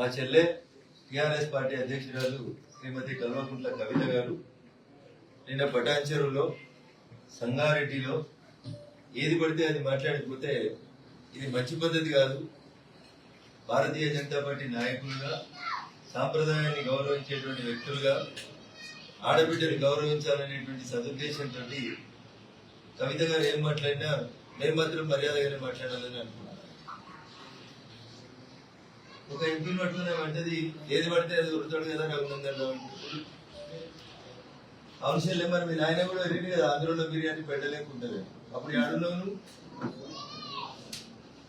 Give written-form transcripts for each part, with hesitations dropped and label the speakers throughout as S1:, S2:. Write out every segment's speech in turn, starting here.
S1: మా చెల్లె TRS party అధ్యక్షురాలు శ్రీమతి కల్వకుంట్ల కవిత గారు నిన్న పటాన్చెరులో సంగారెడ్డిలో ఏది పడితే అది మాట్లాడిపోతే ఇది మంచి పద్ధతి కాదు. భారతీయ జనతా పార్టీ నాయకులుగా సాంప్రదాయాన్ని గౌరవించేటువంటి వ్యక్తులుగా ఆడబిడ్డను గౌరవించాలనేటువంటి సదుద్దేశంతో కవిత గారు ఏం మాట్లాడినా మేము మాత్రం మర్యాదగానే మాట్లాడాలని అనుకున్నాను. ఒక ఎంపీని పట్టుకున్నామంటది ఏది పడితే అది ఉరుతాడు కదా రఘునందన్ రావు. అవసరం మరి మీ నాయన కూడా వెళ్ళింది కదా ఆంధ్రలో బిర్యానీ పెట్టలేకుంటుంది. అప్పుడు ఆడులోను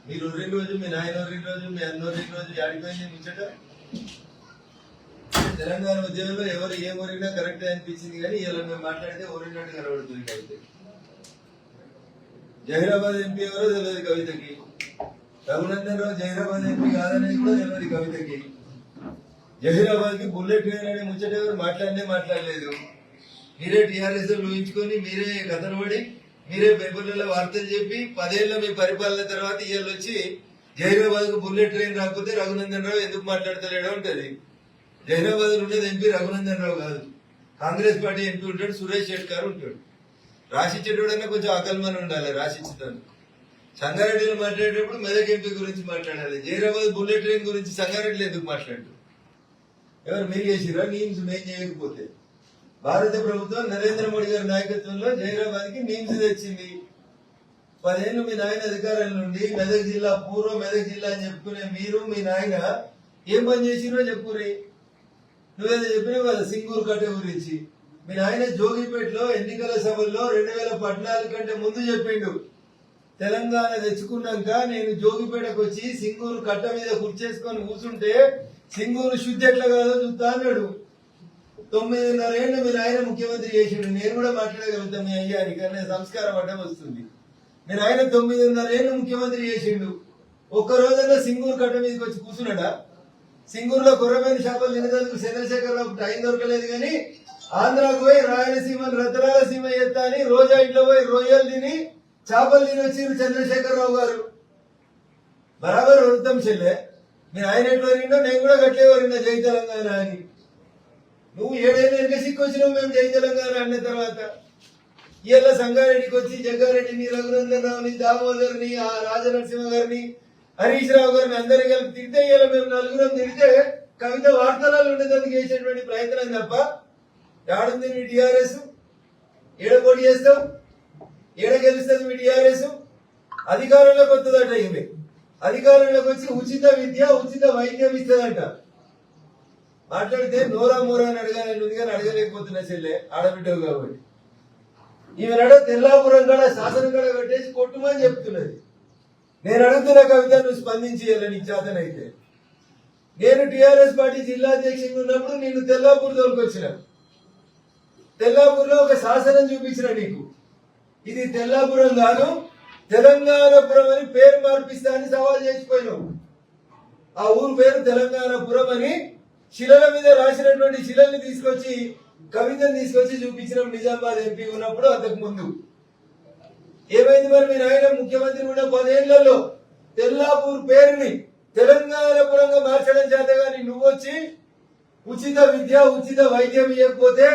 S1: మీరు ఒర్రిన రోజు మీ నాయన ఒర్రిన రోజు మీ అన్న ఒర్రిన రోజు ఆడిపోయింది ముచ్చట. తెలంగాణ ఉద్యమంలో ఎవరు ఏం ఒరిగినా కరెక్ట్ అనిపించింది కానీ ఇలా మేము మాట్లాడితే ఒరిగినట్టు కనబడుతుంది కవిత. జహీరాబాద్ ఎంపీ ఎవరో తెలియదు కవితకి. రఘునందన్ రావు జహీరాబాద్ ఎంపీ కాదనేది కూడా తెలియదు కవితకి. జహీరాబాద్ కి బుల్లెట్ ట్రైన్ అనే ముచ్చట ఎవరు మాట్లాడలేదు. మీరే టీఆర్ఎస్ ఊహించుకొని మీరే కథలు పడి మీరే పేపర్లలో వార్తలు చెప్పి 10 ఏళ్ళ మీ పరిపాలన తర్వాత ఇవాళ వచ్చి జహీరాబాద్ కు బుల్లెట్ ట్రైన్ రాకపోతే రఘునందన్ రావు ఎందుకు మాట్లాడతలేడో ఉంటది. జహీరాబాద్ ఉండేది ఎంపీ రఘునందన్ రావు కాదు, కాంగ్రెస్ పార్టీ ఎంపీ ఉంటాడు, సురేష్ షెట్కార్ ఉంటాడు. రాసిచ్చేటోడన్నా కొంచెం అకల్మని ఉండాలి. రాసిచ్చుతాను సంగారెడ్డిలో మాట్లాడేటప్పుడు మెదక్ ఎంపీ గురించి మాట్లాడాలి. జహీరాబాద్ బుల్లెట్ ట్రైన్ గురించి సంగారెడ్డిలో ఎందుకు మాట్లాడు? ఎవరు మీరు చేసిరా? నీమ్స్ మేం చేయకపోతే భారత ప్రభుత్వం నరేంద్ర మోడీ గారి నాయకత్వంలో జహీరాబాద్ కి నీమ్స్ తెచ్చింది. 10 ఏళ్ళు మీ నాయన అధికారం నుండి మెదక్ జిల్లా పూర్వ మెదక్ జిల్లా అని చెప్పుకునే మీరు మీ నాయన ఏం పని చేసిరో చెప్పురి. నువ్వేదో చెప్పినావు కదా సింగూరు కట్ట గురించి. మీ నాయన జోగిపేటలో ఎన్నికల సభల్లో 2014 కంటే ముందు చెప్పిండు, తెలంగాణ తెచ్చుకున్నాక నేను జోగిపేటకు వచ్చి సింగూరు కట్ట మీద కూర్చేసుకొని కూర్చుంటే సింగూరు శుద్ధి ఎట్లా కాదో చూస్తా అన్నాడు. 9.5 ఏళ్ళు మీ నాయన ముఖ్యమంత్రి చేసిండు. నేను కూడా మాట్లాడగలుగుతాను మీ అయ్యానికి, కానీ సంస్కారం అడ్డం వస్తుంది. మీ నాయన 9.5 ఏళ్ళు ముఖ్యమంత్రి చేసిండు. ఒక్క రోజున సింగూరు కట్ట మీదకి వచ్చి కూర్చున్నాడా? సింగూరులో కొర్రమైన చేపలు తినేందుకు చంద్రశేఖరరావు టైం దొరకలేదు కానీ ఆంధ్రాకు పోయి రాయలసీమ రతనాలసీమ ఎత్తా అని రోజా ఇంట్లో పోయి రొయ్యలు తిని చేపలు తిని వచ్చిండు చంద్రశేఖరరావు గారు. బరాబర్ వృత్తం చెల్లె. మీరు ఆయన ఎట్లా వరిండో నేను కూడా గట్లే వరిందా జై తెలంగాణ అని. నువ్వు 7 ఏళ్ళు వెనక సిక్కొచ్చినావు మేము జై తెలంగాణ అన్న తర్వాత. ఇవాళ సంగారెడ్డికి వచ్చి జగ్గారెడ్డిని, రఘునందన్ రావుని, దామోదర్ని, ఆ రాజనరసింహ గారిని, హరీష్ రావు గారిని అందరినీ కలిపి తిరిగితే ఇవాళ మేము 4గురం తిరిగితే కవిత వార్తలాలు ఉండేందుకు చేసేటువంటి ప్రయత్నం తప్ప ఏడుంది మీ టీఆర్ఎస్? ఏడ పోటీ చేస్తావు? ఏడ గెలుస్తుంది మీ టీఆర్ఎస్? అధికారంలోకి వస్తుందట ఈమె. అధికారంలోకి వచ్చి ఉచిత విద్య ఉచిత వైద్యం ఇస్తుందంట. మాట్లాడితే నోరా మోరా అని అడగాలని ఉంది కానీ అడగలేకపోతున్నా చెల్లె, ఆడబిడ్డవు కాబట్టి. ఈమెనాడ తెల్లాపురం కూడా శాసనం కూడా కట్టేసి కొట్టుమని చెప్తున్నది. నేను అడుగుతున్నా కవిత, నువ్వు స్పందించి నీకు చేతనైతే. నేను టీఆర్ఎస్ పార్టీ జిల్లా అధ్యక్షుడు ఉన్నప్పుడు నిన్ను తెల్లాపూర్ తోలుకొచ్చిన. తెల్లాపూర్లో ఒక శాసనం చూపించిన నీకు. ఇది తెల్లాపురం కాదు తెలంగాణపురం అని పేరు మార్పిస్తా అని సవాల్ చేసిపోయినావు. ఆ ఊరు పేరు తెలంగాణపురం అని శిలల మీద రాసినటువంటి శిలల్ని తీసుకొచ్చి కవితను తీసుకొచ్చి చూపించిన నిజామాబాద్ ఎంపీ ఉన్నప్పుడు. అంతకు ముందు ఏమైంది మరి? మీ నాయన ముఖ్యమంత్రి ఉన్న 10 ఏళ్లలో తెల్లాపూర్ పేరుని తెలంగాణపురంగా మార్చడం చేతగాని నువ్వు వచ్చి ఉచిత విద్య ఉచిత వైద్యం ఇవ్వకపోతే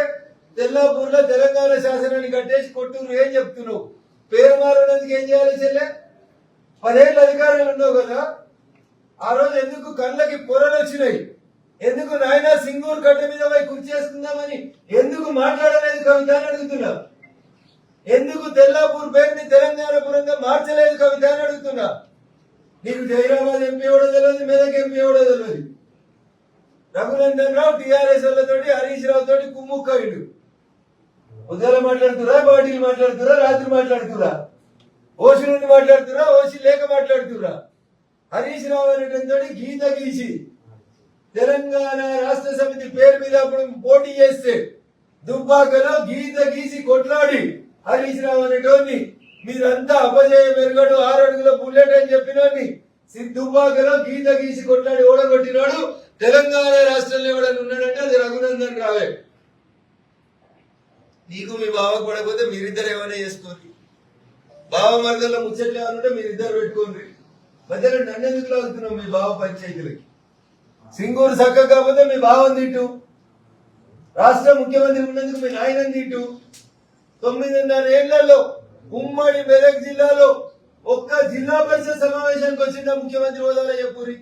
S1: తెల్లాపూర్ లో తెలంగాణ శాసనాన్ని కట్టేసి కొట్టూరు ఏం చెప్తున్నావు? పేరు మారడానికి ఏం చేయాలి చెల్లె? 10 ఏళ్ళు అధికారులు ఉన్నావు కదా, ఆ రోజు ఎందుకు కళ్ళకి పొరలు వచ్చినాయి? ఎందుకు నాయన సింగూరు కట్ట మీద పోయి కుర్చీ చేసుకుందామని ఎందుకు మాట్లాడలేదు కవిత అని అడుగుతున్నా. ఎందుకు తెల్లాపూర్ పేరుని తెలంగాణపురంగా మార్చలేదు కవిత అని అడుగుతున్నా. నీకు జహీరాబాద్ ఎంపీ ఎవడో తెలియదు, మెదక్ ఎంపీ ఎవడో తెలియదు. రఘునందన్ రావు టీఆర్ఎస్ వాళ్ళతోటి హరీష్ రావు తోటి కుమ్ముక్కడు. ఉదయాలు మాట్లాడుతురా, బాడీలు మాట్లాడుతురా, రాత్రి మాట్లాడుతురా, ఓసి నుండి మాట్లాడుతురా, ఓసి లేక మాట్లాడుతురా. హరీష్ రావు అనేటువంటి గీత గీసి తెలంగాణ రాష్ట్ర సమితి పేరు మీద అప్పుడు పోటీ చేస్తే దుబ్బాకలో గీత గీసి కొట్లాడి హరీష్ రావు అనేటోని మీరంతా అపజయం ఎరగడు 6 అడుగుల బుల్లెట్ అని చెప్పినోని దుబ్బాకలో గీత గీసి కొట్లాడి ఓడగొట్టినాడు. తెలంగాణ రాష్ట్రంలో ఎవడని ఉన్నాడంటే అది రఘునందన్ రావే. నీకు మీ బావకు పడకపోతే మీరిద్దరు ఏమైనా చేసుకోండి. బావ మరదల్లో ముచ్చట్లు ఏమనుంటే మీరిద్దరు పెట్టుకోండి. మధ్యలో నన్ను ఎందుకు లాగుతున్నావు మీ బావ పంచాయతీలకి? సింగూరు చక్కగా కాకపోతే మీ బావం తిట్టు, రాష్ట్ర ముఖ్యమంత్రి ఉన్నందుకు మీ నాయనని తిట్టు. 9.5 ఏళ్లలో ఉమ్మడి మెదక్ జిల్లాలో ఒక్క జిల్లా పరిషత్ సమావేశానికి వచ్చిన ముఖ్యమంత్రి హోదాలో చెప్పురి.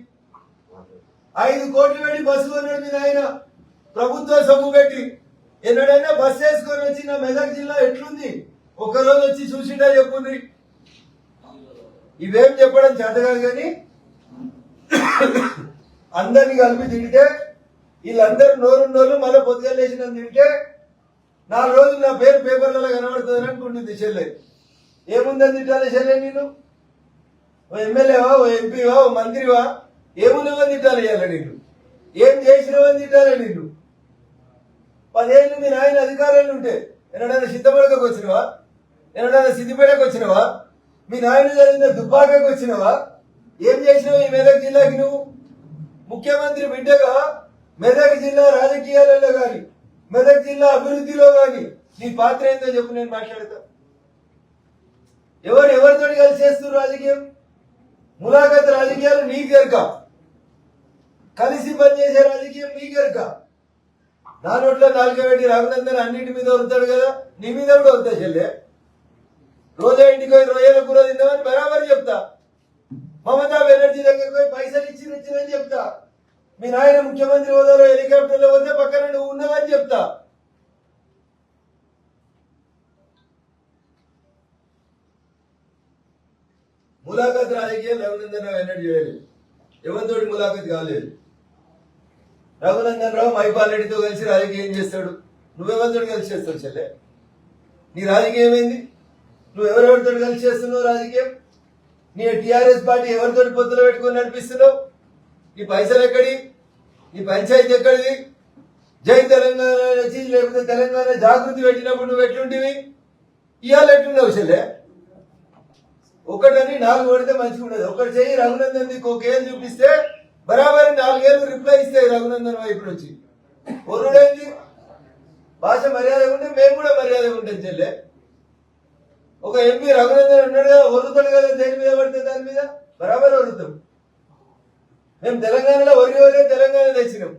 S1: 5 కోట్లు పెట్టి బస్సు కొన్నాడు మీ నాయన, ప్రభుత్వ సొమ్ము పెట్టి. ఎన్నడైనా బస్సు వేసుకొని వచ్చిన మెదక్ జిల్లా ఎట్లుంది ఒక్కరోజు వచ్చి చూసిండా చెప్పుండ్రి. ఇవేం చెప్పడం చేత కాదు కానీ అందరినీ కలిపి తింటే వీళ్ళందరూ నోరు మళ్ళీ పొద్దుగల వేసిన తింటే 4 రోజులు నా పేరు పేపర్లలో కనబడుతుంది అనుకుంటుంది చెల్లె. ఏముందని తిట్టాలి చెల్లె? నేను ఓ ఎమ్మెల్యేవా, ఓ ఎంపీవా, ఓ మంత్రివా? ఏమున్నావని తిట్టాలి ఇవాళ? నేను ఏం చేసినావని తిట్టాలి? నిన్ను 10 ఏళ్ళు మీ నాయన అధికారాలు ఉంటే ఎన్నడైనా సిద్ధపడకకు వచ్చినవా? ఎన్నడైనా సిద్దిపేటకు వచ్చినవా? మీ నాయన జరిగిన దుబ్బాకకు వచ్చినవా? ఏం చేసినావు ఈ మెదక్ జిల్లాకి? నువ్వు ముఖ్యమంత్రి బిడ్డగా మెదక్ జిల్లా రాజకీయాలలో గాని మెదక్ జిల్లా అభివృద్ధిలో గాని నీ పాత్ర ఏందో చెప్పు, నేను మాట్లాడతా. ఎవరితో కలిసి చేస్తున్నారు రాజకీయం? ములాఖత్ రాజకీయాలు నీకు ఎరక, కలిసి పనిచేసే రాజకీయం నీకు ఎరక. నా నోట్లో నాలుగే పెట్టి రఘునందన్ అన్నింటి మీద వరుతాడు కదా, నీ మీద కూడా వరుతా చెల్లె. రోజా ఇంటికి పోయి రొయ్యల కూర తిందామని బరాబరి చెప్తా. మమతా బెనర్జీ దగ్గరికి పోయి పైసలు ఇచ్చినని చెప్తా. మీ నాయన ముఖ్యమంత్రి హోదాలో హెలికాప్టర్లో పోతే పక్కన నువ్వు ఉన్నావని చెప్తా. ములాఖత్ రాజకీయం రఘునందన్ రావు ఎన్నడూ చేయలేదు, ఎవరితోటి ములాఖత్ కాలేదు. రఘునందన్ రావు మైపాల్ రెడ్డితో కలిసి రాజకీయం చేస్తాడు, నువ్వెవరితో కలిసి చేస్తావు చెల్లె? నీ రాజకీయం ఏంది? నువ్వు ఎవరెవరితో కలిసి చేస్తున్నావు రాజకీయం? నీ టీఆర్ఎస్ పార్టీ ఎవరితో పొత్తులో పెట్టుకొని నడిపిస్తున్నావు? నీ పైసలు ఎక్కడి? నీ పంచాయతీ ఎక్కడిది? జై తెలంగాణ వచ్చి లేకపోతే తెలంగాణ జాగృతి పెట్టినప్పుడు నువ్వు ఎట్లుంటివి? ఇవాళ ఎట్లున్నావు చెల్లె? ఒకటని 4 పడితే మంచిగా ఉండదు. ఒకటి చెయ్యి రఘునందన్ దిక్కు ఒక ఏళ్ళు చూపిస్తే బరాబరి 4 ఏళ్ళు రిప్లై ఇస్తాయి రఘునందన్ వైపు నుంచి. ఒరుడైంది భాష మర్యాద ఉంటే మేము కూడా మర్యాద ఉంటాం చెల్లె. ఒక ఎంపీ రఘునందన్ ఉన్నాడు కదా, ఒరుతాడు కదా, దేని మీద పడితే దాని మీద బరాబర్ ఒరుతాం. మేము తెలంగాణలో ఒరి తెలంగాణ తెచ్చినాం.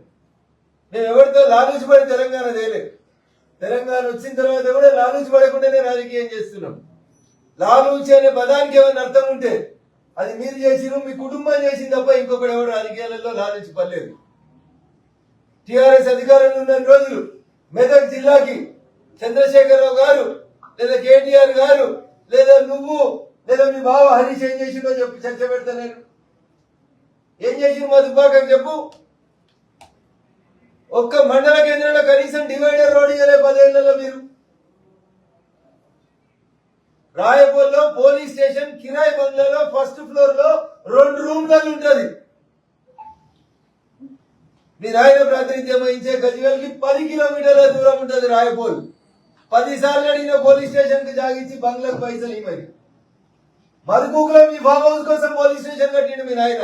S1: మేము ఎవరితో లాలూచి పడి తెలంగాణ తేలేదు. తెలంగాణ వచ్చిన తర్వాత కూడా లాలూచి పడకుండానే రాజకీయం చేస్తున్నాం. లాలూచి అనే పదానికి ఏమైనా అర్థం ఉంటే అది మీరు చేసిరు, మీ కుటుంబం చేసింది తప్ప ఇంకొకటి ఎవరు రాజకీయాలలో లాలూచి పడలేదు. టిఆర్ఎస్ అధికారంలో ఉన్న రోజులు మెదక్ జిల్లాకి చంద్రశేఖరరావు గారు లేదా కేటీఆర్ గారు లేదా నువ్వు లేదా మీ బావ హరీష్ ఏం చేసిందో చెప్పి చర్చ పెడతా. నేను ఏం చేసిండు మా దుబ్బాకకు చెప్పు. ఒక్క మండల కేంద్రంలో కనీసం డివైడర్ రోడ్ ఇవ్వలే 10 ఏళ్లలో మీరు. రాయపూర్లో పోలీస్ స్టేషన్ కిరాయి బంగ్లాలో ఫస్ట్ ఫ్లోర్ లో 2 రూమ్లలో ఉంటది. మీ నాయన ప్రాతినిధ్యం వహించే గజ్వేల్కి 10 కిలోమీటర్ల దూరం ఉంటది రాయపూర్. 10 సార్లు అడిగిన పోలీస్ స్టేషన్ కి జాగించి బంగ్లాకు పైసలు ఇవ్వని. మధుకూకులో మీ ఫామ్ హౌస్ కోసం పోలీస్ స్టేషన్ కట్టిండు మీ నాయన.